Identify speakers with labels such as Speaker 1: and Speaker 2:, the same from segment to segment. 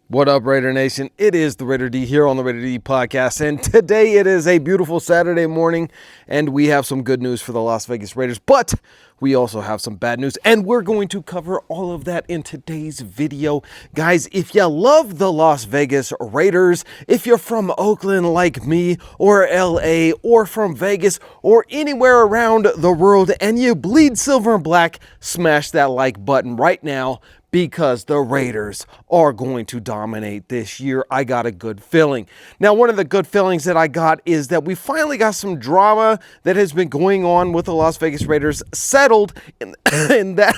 Speaker 1: What up, Raider Nation? It is the Raider D here on the Raider D podcast, and today it is a beautiful Saturday morning, and we have some good news for the Las Vegas Raiders, but we also have some bad news, and we're going to cover all of that in today's video. Guys, if you love the Las Vegas Raiders, if you're from Oakland like me, or LA, or from Vegas, or anywhere around the world, and you bleed silver and black, smash that like button right now, because the Raiders are going to dominate this year. I got a good feeling. Now, one of the good feelings that I got is that we finally got some drama that has been going on with the Las Vegas Raiders settled in that.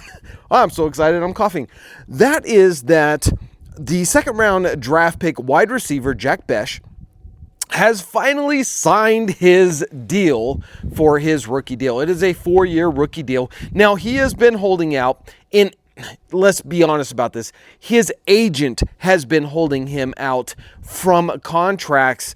Speaker 1: Oh, I'm so excited, I'm coughing. That is that the second round draft pick wide receiver, Bech, has finally signed his deal for his rookie deal. It is a 4-year rookie deal. Now, he has been holding out in, let's be honest about this, his agent has been holding him out from contracts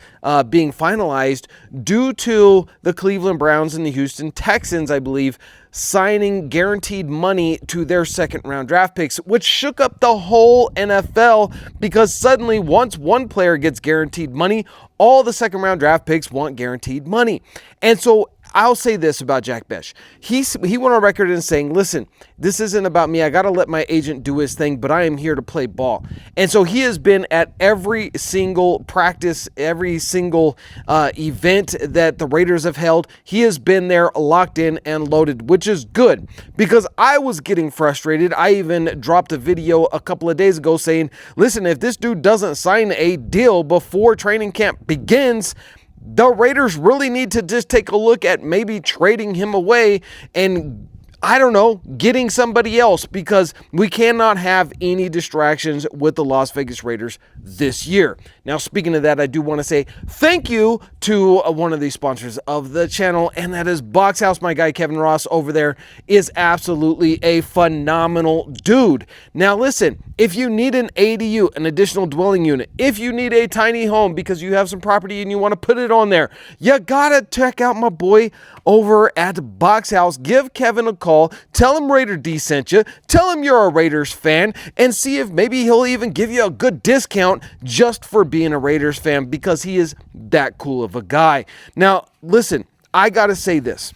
Speaker 1: being finalized due to the Cleveland Browns and the Houston Texans, I believe, signing guaranteed money to their second round draft picks, which shook up the whole NFL because suddenly once one player gets guaranteed money, all the second round draft picks want guaranteed money. And so I'll say this about Bech. He went on record in saying, listen, this isn't about me. I got to let my agent do his thing, but I am here to play ball. And so he has been at every single practice, every single event that the Raiders have held. He has been there locked in and loaded, which is good because I was getting frustrated. I even dropped a video a couple of days ago saying, listen, if this dude doesn't sign a deal before training camp begins, the Raiders really need to just take a look at maybe trading him away and, I don't know, getting somebody else, because we cannot have any distractions with the Las Vegas Raiders this year. Now, speaking of that, I do want to say thank you to one of the sponsors of the channel, and that is Box House. My guy Kevin Ross over there is absolutely a phenomenal dude. Now, listen, if you need an ADU, an additional dwelling unit, if you need a tiny home because you have some property and you want to put it on there, you gotta check out my boy over at Box House. Give Kevin a call. Tell him Raider D sent you. Tell him you're a Raiders fan, and see if maybe he'll even give you a good discount just for being a Raiders fan, because he is that cool of a guy. Now, listen, I gotta say this.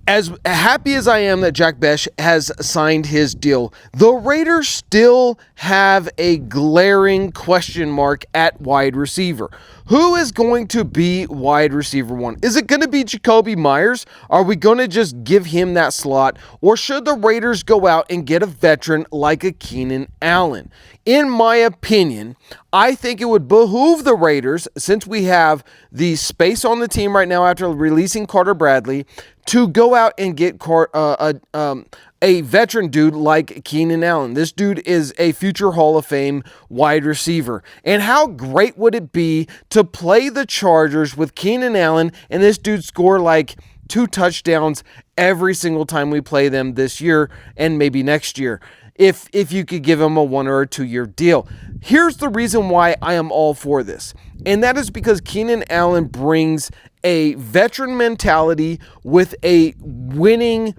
Speaker 1: As happy as I am that Bech has signed his deal, the Raiders still have a glaring question mark at wide receiver. Who is going to be wide receiver one? Is it going to be Jacoby Myers? Are we going to just give him that slot? Or should the Raiders go out and get a veteran like a Keenan Allen? In my opinion, I think it would behoove the Raiders, since we have the space on the team right now after releasing Carter Bradley, to go out and get a veteran dude like Keenan Allen. This dude is a future Hall of Fame wide receiver. And how great would it be to play the Chargers with Keenan Allen and this dude score like 2 touchdowns every single time we play them this year and maybe next year, if you could give him a 1 or a 2 year deal. Here's the reason why I am all for this, and that is because Keenan Allen brings a veteran mentality with a winning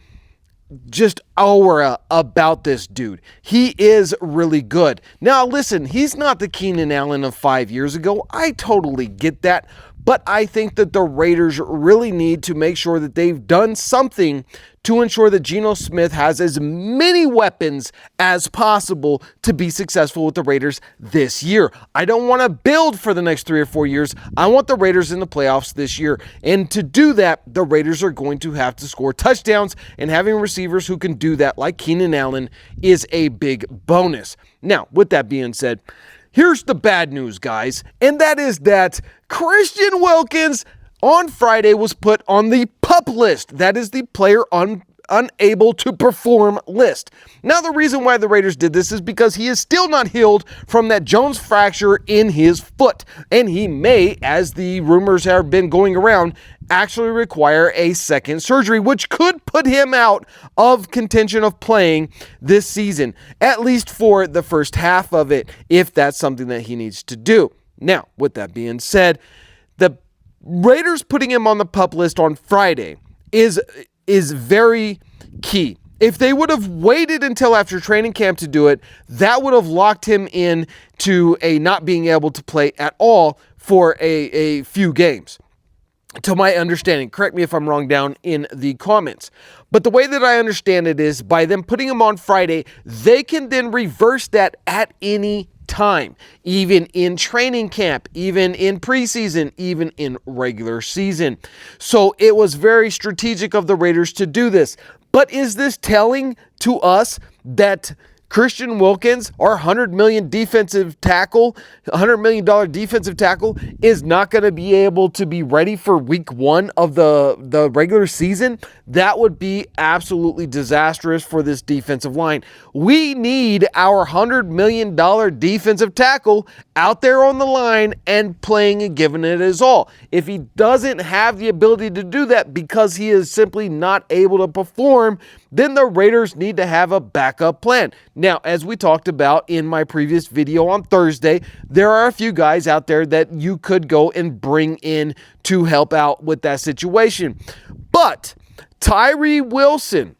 Speaker 1: just aura about this dude. He is really good. Now, listen, he's not the Keenan Allen of 5 years ago. I totally get that. But I think that the Raiders really need to make sure that they've done something to ensure that Geno Smith has as many weapons as possible to be successful with the Raiders this year. I don't want to build for the next 3 or 4 years. I want the Raiders in the playoffs this year. And to do that, the Raiders are going to have to score touchdowns, and having receivers who can do that, like Keenan Allen, is a big bonus. Now, with that being said, here's the bad news, guys, and that is that Christian Wilkins on Friday was put on the PUP list. That is the player unable to perform list. Now, the reason why the Raiders did this is because he is still not healed from that Jones fracture in his foot, and he may, as the rumors have been going around, actually require a second surgery, which could put him out of contention of playing this season, at least for the first half of it, if that's something that he needs to do. Now, with that being said, the Raiders putting him on the PUP list on Friday is very key. If they would have waited until after training camp to do it, that would have locked him in to a not being able to play at all for a few games. To my understanding, correct me if I'm wrong down in the comments. But the way that I understand it is by them putting him on Friday, they can then reverse that at any time, even in training camp, even in preseason, even in regular season. So it was very strategic of the Raiders to do this. But is this telling to us that Christian Wilkins, our $100 million defensive tackle, $100 million defensive tackle, is not going to be able to be ready for week 1 of the regular season? That would be absolutely disastrous for this defensive line. We need our $100 million defensive tackle out there on the line and playing and giving it his all. If he doesn't have the ability to do that because he is simply not able to perform, then the Raiders need to have a backup plan. Now, as we talked about in my previous video on Thursday, there are a few guys out there that you could go and bring in to help out with that situation. But Tyree Wilson,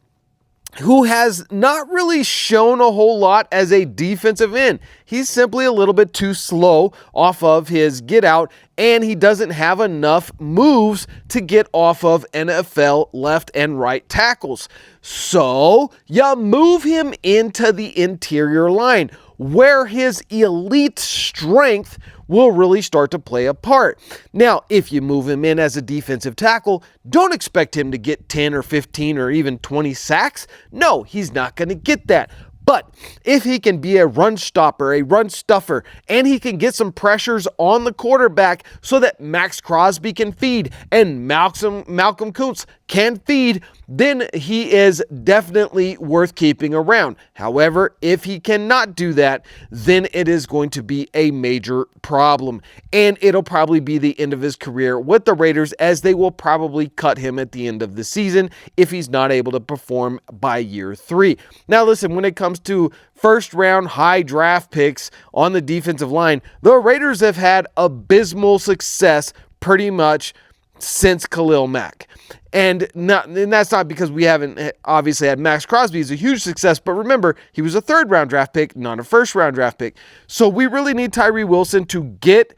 Speaker 1: who has not really shown a whole lot as a defensive end. He's simply a little bit too slow off of his get out, and he doesn't have enough moves to get off of NFL left and right tackles. So you move him into the interior line, where his elite strength will really start to play a part. Now, if you move him in as a defensive tackle, don't expect him to get 10 or 15 or even 20 sacks. No, he's not going to get that. But if he can be a run stopper, a run stuffer, and he can get some pressures on the quarterback so that Max Crosby can feed and Malcolm Kuntz can feed, then he is definitely worth keeping around. However, if he cannot do that, then it is going to be a major problem. And it'll probably be the end of his career with the Raiders, as they will probably cut him at the end of the season if he's not able to perform by year 3. Now listen, when it comes to first round high draft picks on the defensive line, the Raiders have had abysmal success pretty much since Khalil Mack. And that's not because we haven't obviously had Max Crosby is a huge success, but remember, he was a 3rd round draft pick, not a 1st round draft pick. So we really need Tyree Wilson to get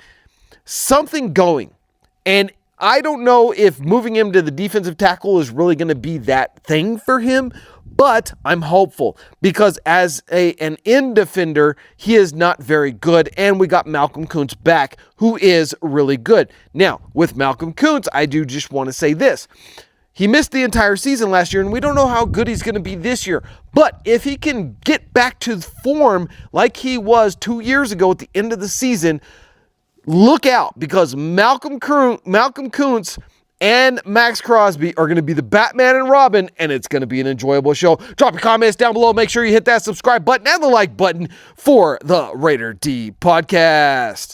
Speaker 1: something going. And I don't know if moving him to the defensive tackle is really going to be that thing for him, but I'm hopeful because as an end defender, he is not very good, and we got Malcolm Kuntz back, who is really good. Now, with Malcolm Kuntz, I do just want to say this. He missed the entire season last year, and we don't know how good he's going to be this year. But if he can get back to form like he was 2 years ago at the end of the season, look out, because Malcolm Kuntz and Max Crosby are going to be the Batman and Robin, and it's going to be an enjoyable show. Drop your comments down below. Make sure you hit that subscribe button and the like button for the Raider D Podcast.